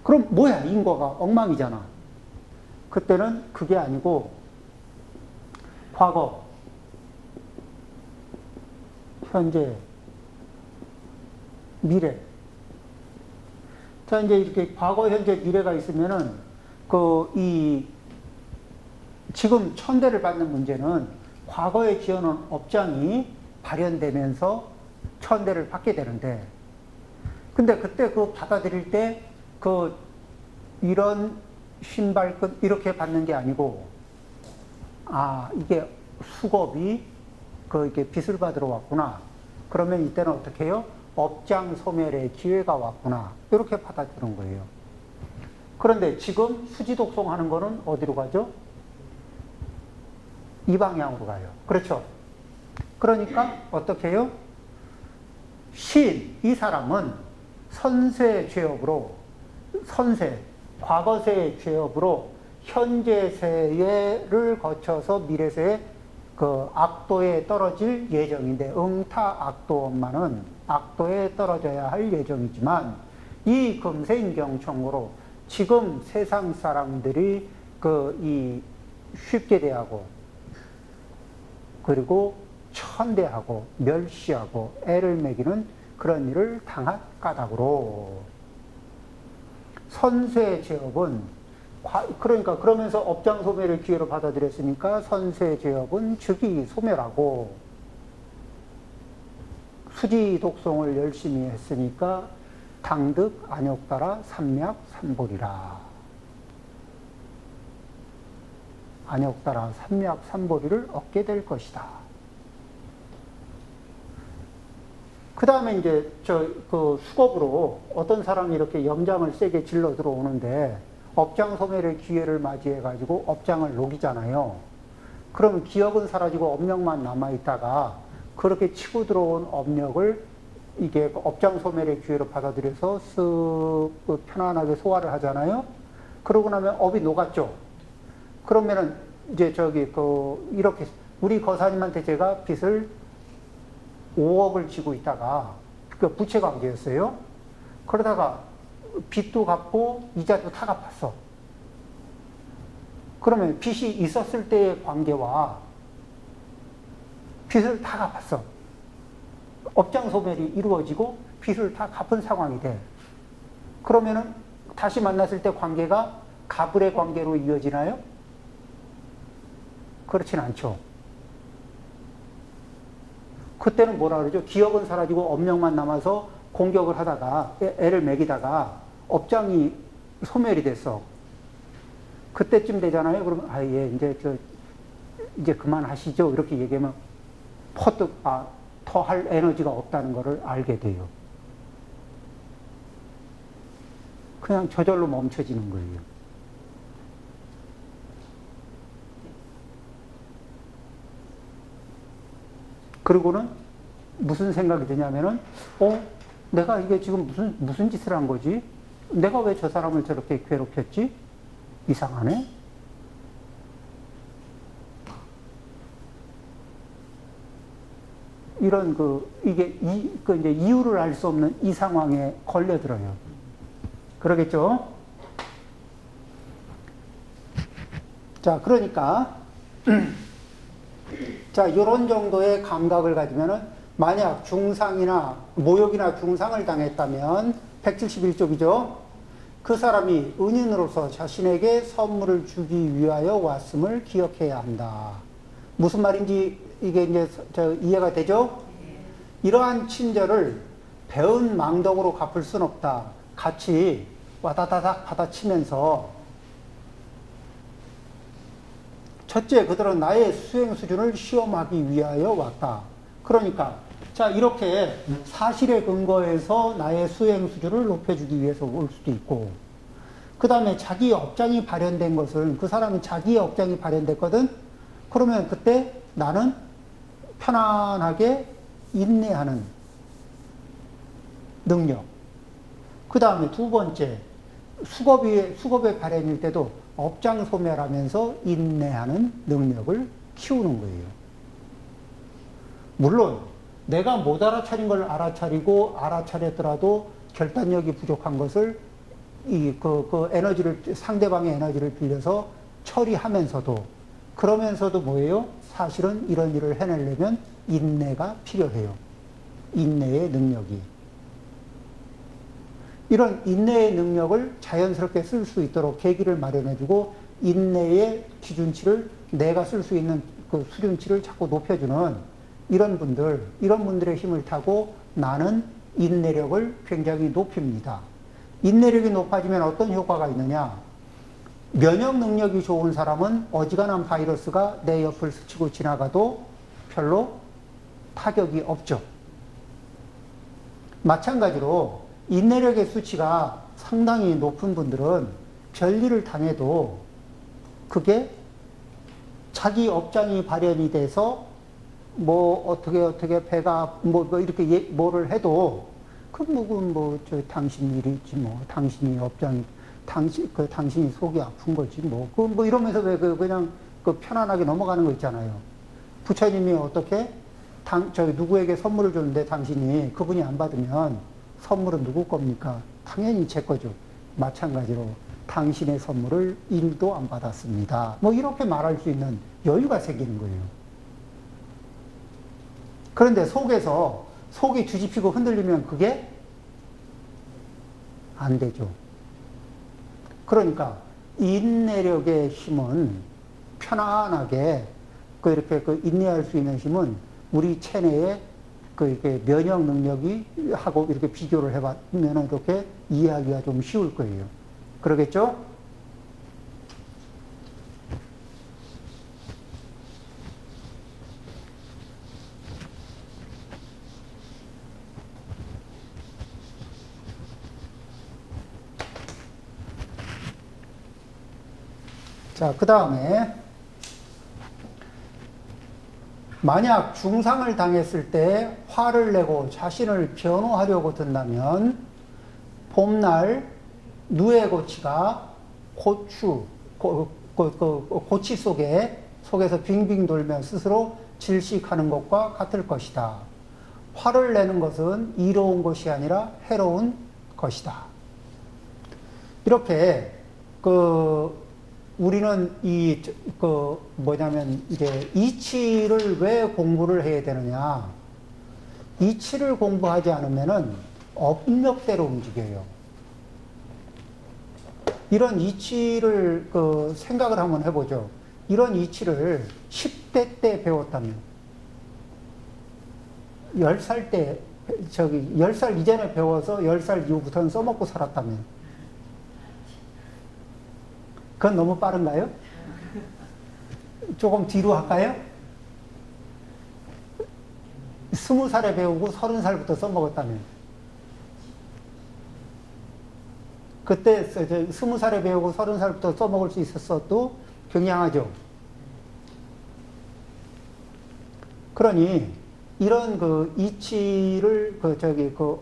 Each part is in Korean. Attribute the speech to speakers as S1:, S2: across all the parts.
S1: 그럼 뭐야? 인과가 엉망이잖아. 그때는 그게 아니고 과거, 현재, 미래. 자, 이제 이렇게 과거, 현재, 미래가 있으면은 지금 천대를 받는 문제는 과거에 지어놓은 업장이 발현되면서 천대를 받게 되는데, 근데 그때 그거 받아들일 때 이런 신발끈 이렇게 받는 게 아니고, 이게 수겁이 이렇게 빚을 받으러 왔구나. 그러면 이때는 어떻게 해요? 업장 소멸의 기회가 왔구나. 이렇게 받아들이는 거예요. 그런데 지금 수지 독송하는 거는 어디로 가죠? 이 방향으로 가요. 그렇죠? 그러니까 어떻게 해요? 이 사람은 과거세의 죄업으로 현재세를 거쳐서 미래세의 악도에 떨어질 예정인데, 응타악도원만은 악도에 떨어져야 할 예정이지만, 이 금세인경청으로 지금 세상 사람들이 쉽게 대하고, 그리고 천대하고, 멸시하고, 애를 먹이는 그런 일을 당할 까닭으로, 선쇠 제업은 그러니까 그러면서 업장 소멸을 기회로 받아들였으니까 선쇠 제업은 즉위 소멸하고, 수지 독송을 열심히 했으니까 당득 안욕따라 삼약 삼보리라. 안욕따라 삼약 삼보리를 얻게 될 것이다. 그 다음에 이제 수겁으로 어떤 사람이 이렇게 염장을 세게 질러 들어오는데, 업장 소멸의 기회를 맞이해가지고 업장을 녹이잖아요. 그러면 기억은 사라지고 업력만 남아있다가 그렇게 치고 들어온 업력을 이게 업장 소멸의 기회로 받아들여서 쓱 편안하게 소화를 하잖아요. 그러고 나면 업이 녹았죠. 그러면은 이제 이렇게 우리 거사님한테 제가 빚을 5억을 지고 있다가 부채 관계였어요. 그러다가 빚도 갚고 이자도 다 갚았어. 그러면 빚이 있었을 때의 관계와 빚을 다 갚았어. 업장 소멸이 이루어지고 빚을 다 갚은 상황이 돼. 그러면은 다시 만났을 때 관계가 가불의 관계로 이어지나요? 그렇진 않죠. 그때는 뭐라 그러죠? 기억은 사라지고 업력만 남아서 공격을 하다가, 애를 먹이다가 업장이 소멸이 됐어. 그때쯤 되잖아요. 그러면 이제 그만하시죠. 이렇게 얘기하면 퍼뜩 더 할 에너지가 없다는 것을 알게 돼요. 그냥 저절로 멈춰지는 거예요. 그리고는 무슨 생각이 드냐면은, 내가 이게 지금 무슨 짓을 한 거지? 내가 왜 저 사람을 저렇게 괴롭혔지? 이상하네? 이런 이제 이유를 알 수 없는 이 상황에 걸려들어요. 그러겠죠? 자, 그러니까, 자, 요런 정도의 감각을 가지면은, 만약 중상이나 모욕이나 중상을 당했다면 171쪽이죠. 그 사람이 은인으로서 자신에게 선물을 주기 위하여 왔음을 기억해야 한다. 무슨 말인지 이게 이제 이해가 되죠? 이러한 친절을 배은 망덕으로 갚을 순 없다. 같이 와다다닥 받아치면서, 첫째, 그들은 나의 수행 수준을 시험하기 위하여 왔다. 그러니까 자, 이렇게 사실에 근거해서 나의 수행 수준을 높여주기 위해서 올 수도 있고, 그 다음에 자기의 업장이 발현된 것은, 그 사람은 자기의 업장이 발현됐거든? 그러면 그때 나는 편안하게 인내하는 능력. 그 다음에 두 번째, 수겁의 발현일 때도 업장 소멸하면서 인내하는 능력을 키우는 거예요. 물론 내가 못 알아차린 걸 알아차리고 알아차렸더라도 결단력이 부족한 것을 그 에너지를, 상대방의 에너지를 빌려서 처리하면서도, 그러면서도 뭐예요? 사실은 이런 일을 해내려면 인내가 필요해요. 인내의 능력이. 이런 인내의 능력을 자연스럽게 쓸 수 있도록 계기를 마련해주고, 인내의 기준치를, 내가 쓸 수 있는 그 수준치를 자꾸 높여주는 이런 분들의 힘을 타고 나는 인내력을 굉장히 높입니다. 인내력이 높아지면 어떤 효과가 있느냐? 면역 능력이 좋은 사람은 어지간한 바이러스가 내 옆을 스치고 지나가도 별로 타격이 없죠. 마찬가지로 인내력의 수치가 상당히 높은 분들은 별일을 당해도 그게 자기 업장이 발현이 돼서 뭐 어떻게 배가 뭐 이렇게 뭐를 해도 저 당신 일이지 뭐, 당신이 업장이, 당신이 속이 아픈 거지 뭐, 뭐 이러면서 왜 그냥 편안하게 넘어가는 거 있잖아요. 부처님이 어떻게 저기 누구에게 선물을 줬는데 당신이 그분이 안 받으면 선물은 누구 겁니까? 당연히 제 거죠. 마찬가지로 당신의 선물을 일도 안 받았습니다. 뭐 이렇게 말할 수 있는 여유가 생기는 거예요. 그런데 속이 뒤집히고 흔들리면 그게 안 되죠. 그러니까 인내력의 힘은 편안하게 이렇게 인내할 수 있는 힘은 우리 체내에 이렇게 면역 능력이 하고 이렇게 비교를 해보면 이렇게 이해하기가 좀 쉬울 거예요. 그러겠죠? 자, 그 다음에 만약 중상을 당했을 때 화를 내고 자신을 변호하려고 든다면 봄날 누에 고치가 고치 속에서 빙빙 돌며 스스로 질식하는 것과 같을 것이다. 화를 내는 것은 이로운 것이 아니라 해로운 것이다. 이렇게 우리는 이제 이치를 왜 공부를 해야 되느냐. 이치를 공부하지 않으면은 업력대로 움직여요. 이런 이치를 생각을 한번 해보죠. 이런 이치를 10대 때 배웠다면, 10살 때, 10살 이전에 배워서 10살 이후부터는 써먹고 살았다면, 그건 너무 빠른가요? 조금 뒤로 할까요? 20살에 배우고 30살부터 써먹었다면. 그때 20살에 배우고 30살부터 써먹을 수 있었어도 굉장하죠. 그러니 이런 이치를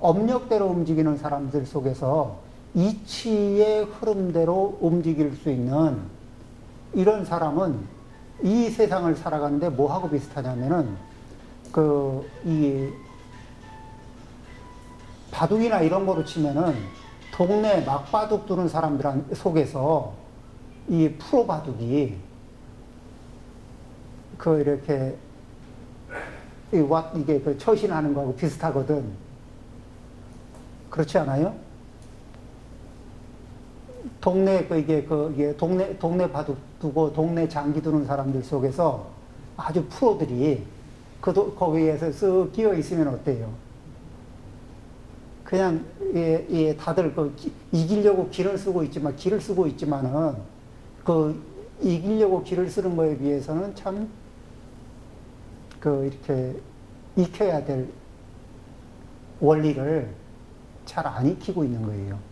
S1: 업력대로 움직이는 사람들 속에서 이치의 흐름대로 움직일 수 있는 이런 사람은 이 세상을 살아가는데 뭐하고 비슷하냐면은 이 바둑이나 이런 거로 치면은 동네 막바둑 두는 사람들 속에서 이 프로 바둑이 이렇게 이게 처신하는 거하고 비슷하거든. 그렇지 않아요? 동네 동네 바둑 두고 동네 장기 두는 사람들 속에서 아주 프로들이 거기에서 쓱 끼어 있으면 어때요? 그냥 다들 이기려고 기를 쓰고 있지만은 이기려고 기를 쓰는 거에 비해서는 참 이렇게 익혀야 될 원리를 잘 안 익히고 있는 거예요.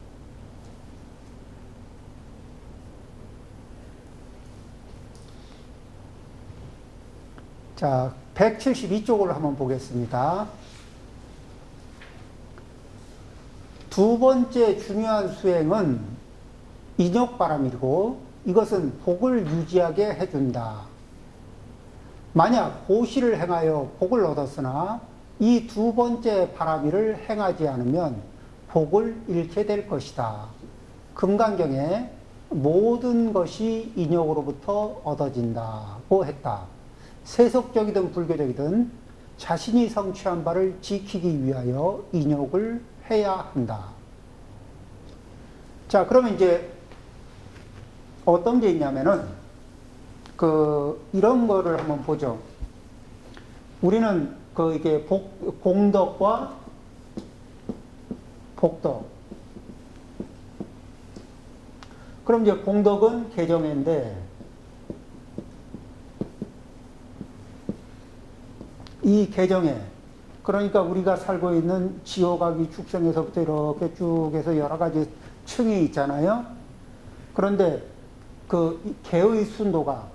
S1: 자, 172쪽을 한번 보겠습니다. 두 번째 중요한 수행은 인욕바람이고 이것은 복을 유지하게 해준다. 만약 고시를 행하여 복을 얻었으나 이 두 번째 바람이를 행하지 않으면 복을 잃게 될 것이다. 금강경에 모든 것이 인욕으로부터 얻어진다고 했다. 세속적이든 불교적이든 자신이 성취한 바를 지키기 위하여 인욕을 해야 한다. 자, 그러면 이제 어떤 게 있냐면은 이런 거를 한번 보죠. 우리는 이게 공덕과 복덕. 그럼 이제 공덕은 개정인데 이 개정에 그러니까 우리가 살고 있는 지옥아기 축생에서부터 이렇게 쭉 해서 여러 가지 층이 있잖아요. 그런데 개의 순도가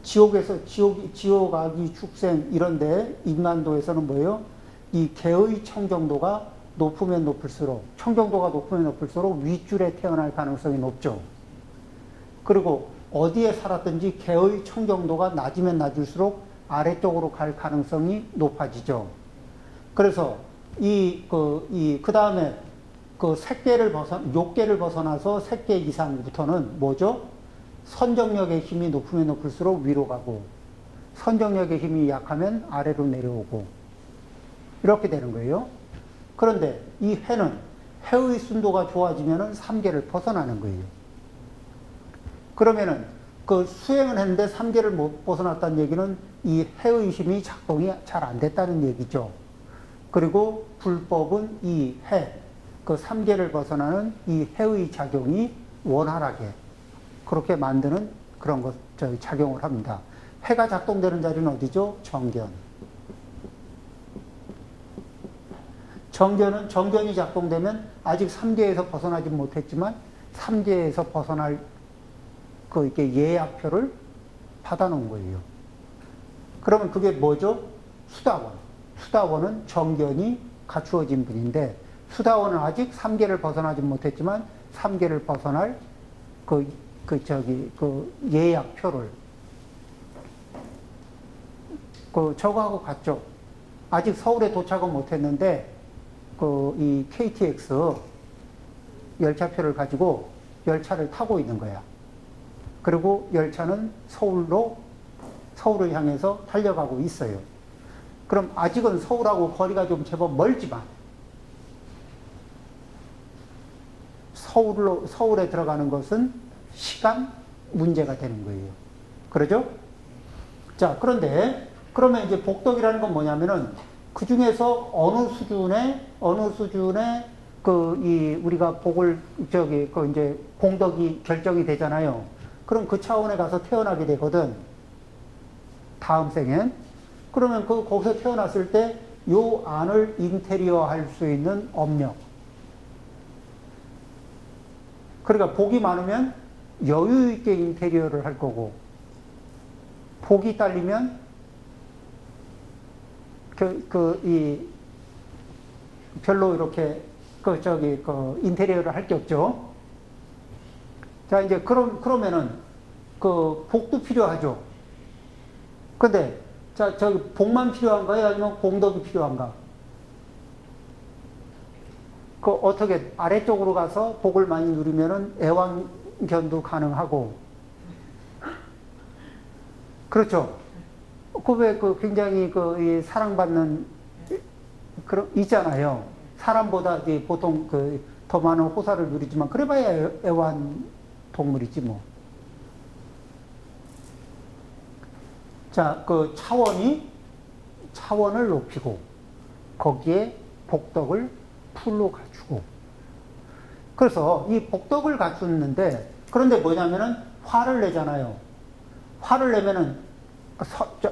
S1: 지옥아기 축생 이런데 인간도에서는 뭐예요? 이 개의 청정도가 높으면 높을수록 청정도가 높으면 높을수록 윗줄에 태어날 가능성이 높죠. 그리고 어디에 살았든지 개의 청정도가 낮으면 낮을수록 아래쪽으로 갈 가능성이 높아지죠. 그래서 그 다음에 욕계를 벗어나서 색계 이상부터는 뭐죠? 선정력의 힘이 높으면 높을수록 위로 가고, 선정력의 힘이 약하면 아래로 내려오고, 이렇게 되는 거예요. 그런데 이 해의 순도가 좋아지면은 3계를 벗어나는 거예요. 그러면은 수행을 했는데 3계를 못 벗어났다는 얘기는 이 해의 힘이 작동이 잘 안 됐다는 얘기죠. 그리고 불법은 이 3계를 벗어나는 이 해의 작용이 원활하게 그렇게 만드는 그런 작용을 합니다. 해가 작동되는 자리는 어디죠? 정견. 정견이 작동되면 아직 3계에서 벗어나지 못했지만 3계에서 벗어날 이렇게 예약표를 받아놓은 거예요. 그러면 그게 뭐죠? 수다원. 수다원은 정견이 갖추어진 분인데 수다원은 아직 3계를 벗어나지 못했지만 3계를 벗어날 예약표를 저거하고 같죠. 아직 서울에 도착은 못했는데 이 KTX 열차표를 가지고 열차를 타고 있는 거야. 그리고 열차는 서울을 향해서 달려가고 있어요. 그럼 아직은 서울하고 거리가 좀 제법 멀지만 서울에 들어가는 것은 시간 문제가 되는 거예요. 그러죠? 자, 그러면 이제 복덕이라는 건 뭐냐면은 그 중에서 어느 수준에 우리가 이제 공덕이 결정이 되잖아요. 그럼 그 차원에 가서 태어나게 되거든. 다음 생엔. 그러면 거기서 태어났을 때 요 안을 인테리어 할 수 있는 업력. 그러니까 복이 많으면 여유 있게 인테리어를 할 거고, 복이 딸리면 별로 이렇게 인테리어를 할 게 없죠. 자, 이제 그러면은 복도 필요하죠. 근데 자, 복만 필요한가요? 아니면 공덕이 필요한가? 어떻게 아래쪽으로 가서 복을 많이 누리면은 애완견도 가능하고, 그렇죠. 굉장히 이 사랑받는 있잖아요. 사람보다 보통 더 많은 호사를 누리지만 그래봐야 애완동물이지 뭐. 자, 차원을 높이고 거기에 복덕을 풀로 갖추고. 그래서 이 복덕을 갖추는데, 그런데 뭐냐면은 화를 내잖아요. 화를 내면은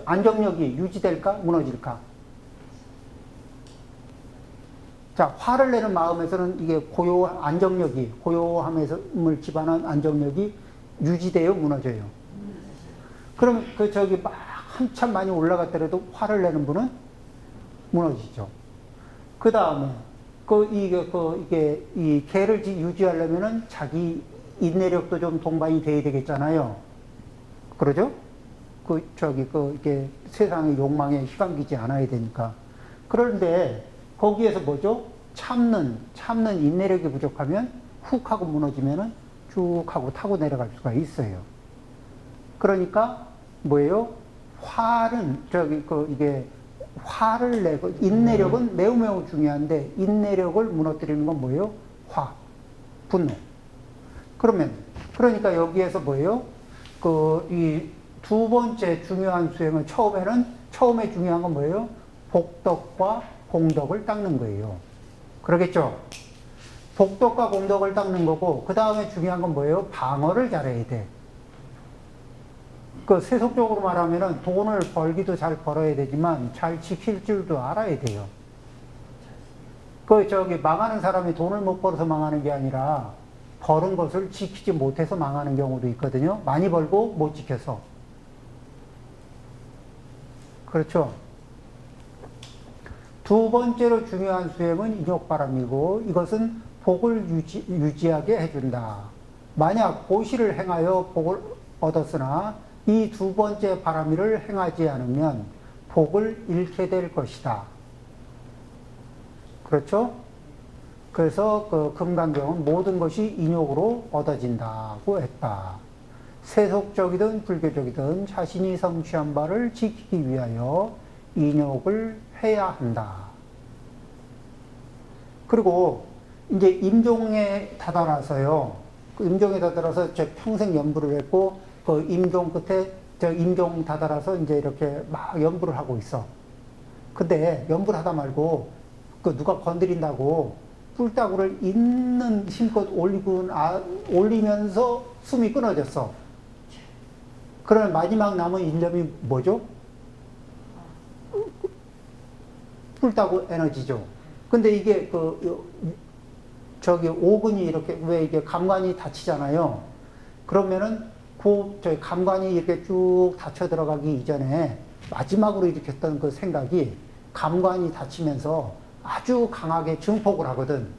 S1: 안정력이 유지될까? 무너질까? 자, 화를 내는 마음에서는 이게 고요함을 기반한 안정력이 유지돼요? 무너져요? 그럼 막 한참 많이 올라갔더라도 화를 내는 분은 무너지죠. 그 다음에, 이 개를 유지하려면은 자기 인내력도 좀 동반이 돼야 되겠잖아요. 그러죠? 이게 세상의 욕망에 휘감기지 않아야 되니까. 그런데, 거기에서 뭐죠? 참는 인내력이 부족하면 훅 하고 무너지면은 쭉 하고 타고 내려갈 수가 있어요. 그러니까 뭐예요? 이게 화를 내고, 인내력은 매우 매우 중요한데, 인내력을 무너뜨리는 건 뭐예요? 분노. 그러니까 여기에서 뭐예요? 이 두 번째 중요한 수행은 처음에 중요한 건 뭐예요? 복덕과 공덕을 닦는 거예요. 그러겠죠? 복덕과 공덕을 닦는 거고, 그 다음에 중요한 건 뭐예요? 방어를 잘해야 돼. 세속적으로 말하면은 돈을 벌기도 잘 벌어야 되지만 잘 지킬 줄도 알아야 돼요. 망하는 사람이 돈을 못 벌어서 망하는 게 아니라 벌은 것을 지키지 못해서 망하는 경우도 있거든요. 많이 벌고 못 지켜서. 그렇죠? 두 번째로 중요한 수행은 인욕바람이고, 이것은 복을 유지하게 해준다. 만약 보시를 행하여 복을 얻었으나 이 두 번째 바람이를 행하지 않으면 복을 잃게 될 것이다. 그렇죠? 그래서 금강경은 모든 것이 인욕으로 얻어진다고 했다. 세속적이든 불교적이든 자신이 성취한 바를 지키기 위하여 인욕을 해야 한다. 그리고 이제 임종에 다다라서요. 임종에 다다라서 저 평생 연부를 했고, 임종 끝에 임종 다다라서 이제 이렇게 막 연부를 하고 있어. 근데 연부를 하다 말고 누가 건드린다고 뿔따구를 있는 힘껏 올리면서 숨이 끊어졌어. 그러면 마지막 남은 일념이 뭐죠? 뿔따구 에너지죠. 근데 이게 오근이 이렇게, 왜 이게 감관이 닫히잖아요. 그러면은 감관이 이렇게 쭉 닫혀 들어가기 이전에 마지막으로 일으켰던 그 생각이 감관이 닫히면서 아주 강하게 증폭을 하거든.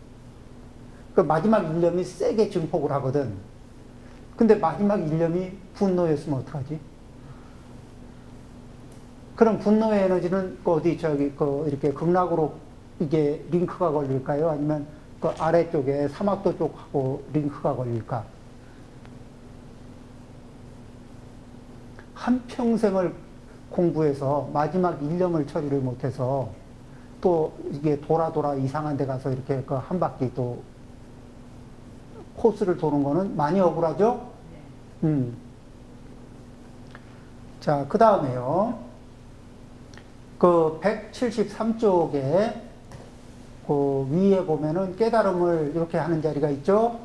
S1: 마지막 일념이 세게 증폭을 하거든. 근데 마지막 일념이 분노였으면 어떡하지? 그럼 분노의 에너지는 이렇게 극락으로 이게 링크가 걸릴까요? 아니면 아래쪽에 사막도 쪽하고 링크가 걸릴까? 한평생을 공부해서 마지막 일념을 처리를 못해서 또 이게 돌아 이상한 데 가서 이렇게 한 바퀴 또 코스를 도는 거는 많이 억울하죠? 자, 그 다음에요. 173쪽에 위에 보면은 깨달음을 이렇게 하는 자리가 있죠?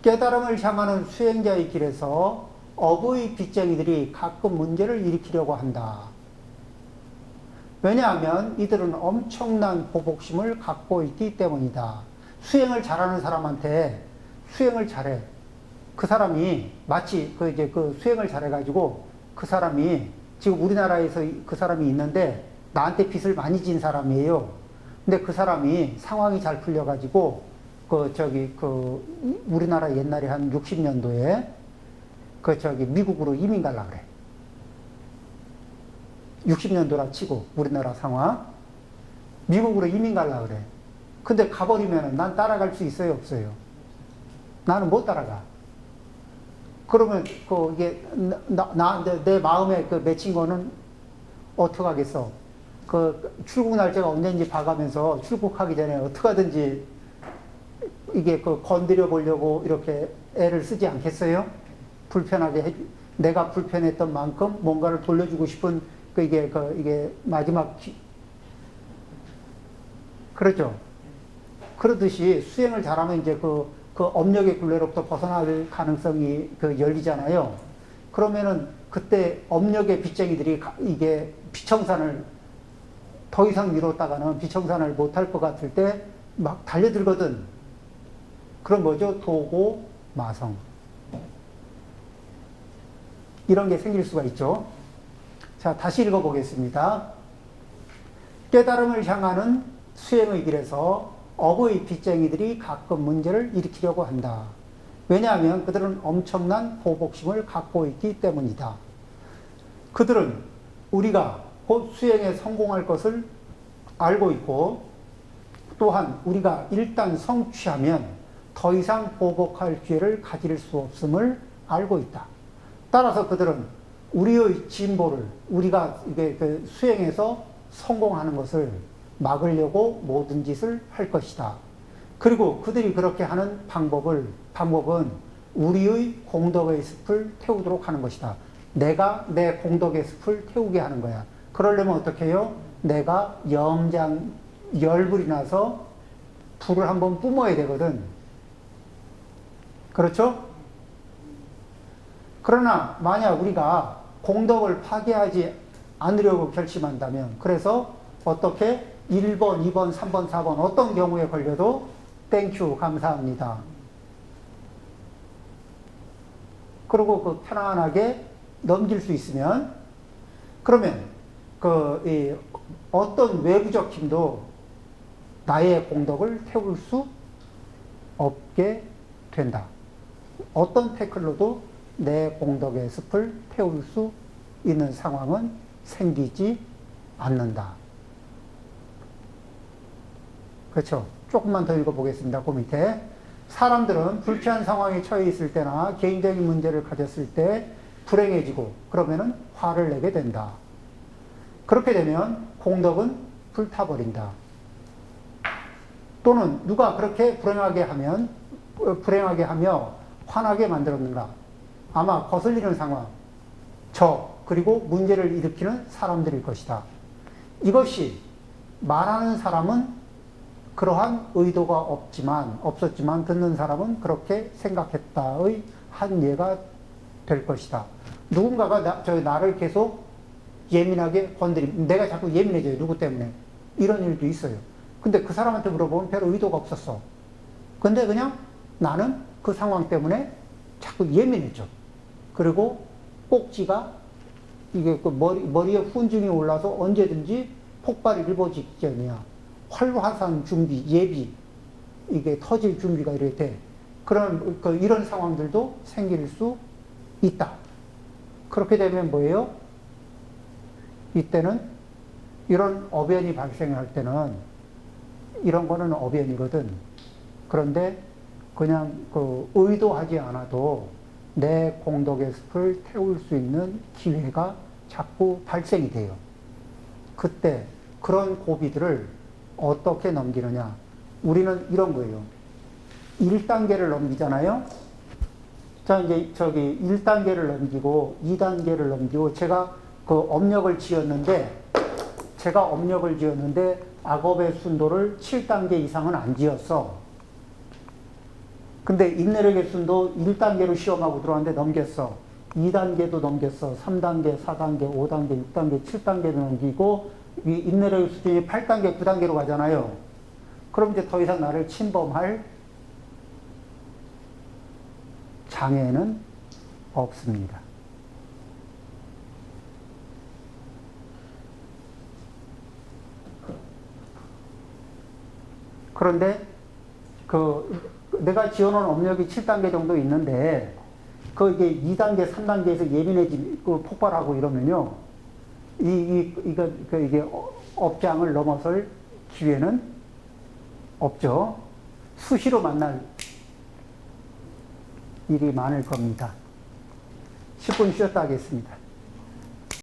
S1: 깨달음을 향하는 수행자의 길에서 업의 빚쟁이들이 가끔 문제를 일으키려고 한다. 왜냐하면 이들은 엄청난 보복심을 갖고 있기 때문이다. 수행을 잘하는 사람한테 수행을 잘해. 그 사람이 마치 수행을 잘해가지고 그 사람이 지금 우리나라에서 그 사람이 있는데 나한테 빚을 많이 진 사람이에요. 근데 그 사람이 상황이 잘 풀려가지고 우리나라 옛날에 한 60년도에 미국으로 이민 갈라 그래. 60년도라 치고 우리나라 상황. 미국으로 이민 갈라 그래. 근데 가버리면 난 따라갈 수 있어요, 없어요? 나는 못 따라가. 그러면 이게 내 마음에 맺힌 거는 어떡하겠어? 출국 날짜가 언제인지 봐가면서 출국하기 전에 어떡하든지 이게 건드려 보려고 이렇게 애를 쓰지 않겠어요? 불편하게 내가 불편했던 만큼 뭔가를 돌려주고 싶은 이게 마지막 그렇죠. 그러듯이 수행을 잘하면 이제 그 업력의 굴레로부터 벗어날 가능성이 열리잖아요. 그러면은 그때 업력의 빚쟁이들이 이게 비청산을 더 이상 미뤘다가는 비청산을 못할 것 같을 때 막 달려들거든. 그럼 뭐죠? 도고 마성. 이런 게 생길 수가 있죠. 자, 다시 읽어보겠습니다. 깨달음을 향하는 수행의 길에서 업의 빚쟁이들이 가끔 문제를 일으키려고 한다. 왜냐하면 그들은 엄청난 보복심을 갖고 있기 때문이다. 그들은 우리가 곧 수행에 성공할 것을 알고 있고, 또한 우리가 일단 성취하면 더 이상 보복할 기회를 가질 수 없음을 알고 있다. 따라서 그들은 우리의 진보를 우리가 이게 그 수행해서 성공하는 것을 막으려고 모든 짓을 할 것이다. 그리고 그들이 그렇게 하는 방법은 우리의 공덕의 숲을 태우도록 하는 것이다. 내가 내 공덕의 숲을 태우게 하는 거야. 그러려면 어떻게 해요? 내가 열불이 나서 불을 한번 뿜어야 되거든. 그렇죠? 그러나 만약 우리가 공덕을 파괴하지 않으려고 결심한다면, 그래서 어떻게 1번, 2번, 3번, 4번 어떤 경우에 걸려도 땡큐 감사합니다. 그리고 그 편안하게 넘길 수 있으면, 그러면 어떤 외부적 힘도 나의 공덕을 태울 수 없게 된다. 어떤 태클로도 내 공덕의 숲을 태울 수 있는 상황은 생기지 않는다. 그렇죠? 조금만 더 읽어보겠습니다. 그 밑에. 사람들은 불쾌한 상황에 처해 있을 때나 개인적인 문제를 가졌을 때 불행해지고 그러면은 화를 내게 된다. 그렇게 되면 공덕은 불타버린다. 또는 누가 그렇게 불행하게 하며 화나게 만들었는가? 아마 거슬리는 상황, 그리고 문제를 일으키는 사람들일 것이다. 이것이 말하는 사람은 그러한 의도가 없었지만 듣는 사람은 그렇게 생각했다의 한 예가 될 것이다. 누군가가 나를 계속 예민하게 내가 자꾸 예민해져요. 누구 때문에? 이런 일도 있어요. 근데 그 사람한테 물어보면 별 의도가 없었어. 근데 그냥 나는 그 상황 때문에 자꾸 예민해져. 그리고 꼭지가 이게 그 머리에 훈증이 올라서 언제든지 폭발이 일보 직전이야. 활화산 준비, 예비, 이게 터질 준비가 이렇게 돼. 이런 상황들도 생길 수 있다. 그렇게 되면 뭐예요? 이때는 이런 어변이 발생할 때는 이런 거는 어변이거든. 그런데 그냥 의도하지 않아도 내 공덕의 숲을 태울 수 있는 기회가 자꾸 발생이 돼요. 그때 그런 고비들을 어떻게 넘기느냐? 우리는 이런 거예요. 1단계를 넘기잖아요. 자, 이제 1단계를 넘기고 2단계를 넘기고 제가 업력을 지었는데 악업의 순도를 7단계 이상은 안 지었어. 근데 인내력의 순도 1단계로 시험하고 들어왔는데 넘겼어. 2단계도 넘겼어. 3단계, 4단계, 5단계, 6단계, 7단계도 넘기고 이 인내력의 수준이 8단계, 9단계로 가잖아요. 그럼 이제 더 이상 나를 침범할 장애는 없습니다. 그런데 내가 지어놓은 업력이 7단계 정도 있는데 이게 2단계, 3단계에서 폭발하고 이러면요. 이게 업장을 넘어설 기회는 없죠. 수시로 만날 일이 많을 겁니다. 10분 쉬었다 하겠습니다.